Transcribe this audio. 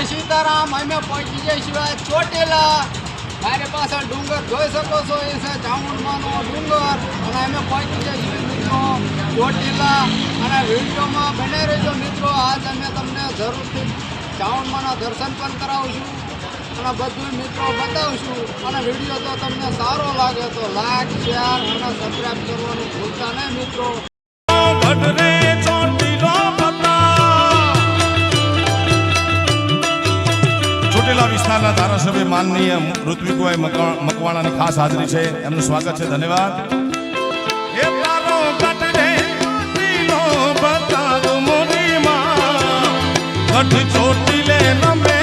સીતારામ અમે પહોંચી જઈ સિવાય ચોટીલા મારી પાછળ ડુંગર જોઈ શકો છો એ છે ચામુંડમાનો ડુંગર અને અમે પહોંચી જઈ છીએ મિત્રો ચોટીલા અને વિડીયોમાં બને રહેજો મિત્રો. આજ અમે તમને જરૂરથી ચામુંડમાના દર્શન પણ કરાવશું અને બધું મિત્રો બતાવશું. અને વિડીયો તો તમને સારો લાગે તો લાઈક શેર અને સબસ્ક્રાઈબ કરવાનું ભૂલતા નહીં મિત્રો. ચોટીલા વિસ્તારના ધારાસભ્ય માનનીય ઋત્વિકભાઈ મકવાણાની ખાસ હાજરી છે. એમનું સ્વાગત છે. ધન્યવાદ. ચોટીલે નમે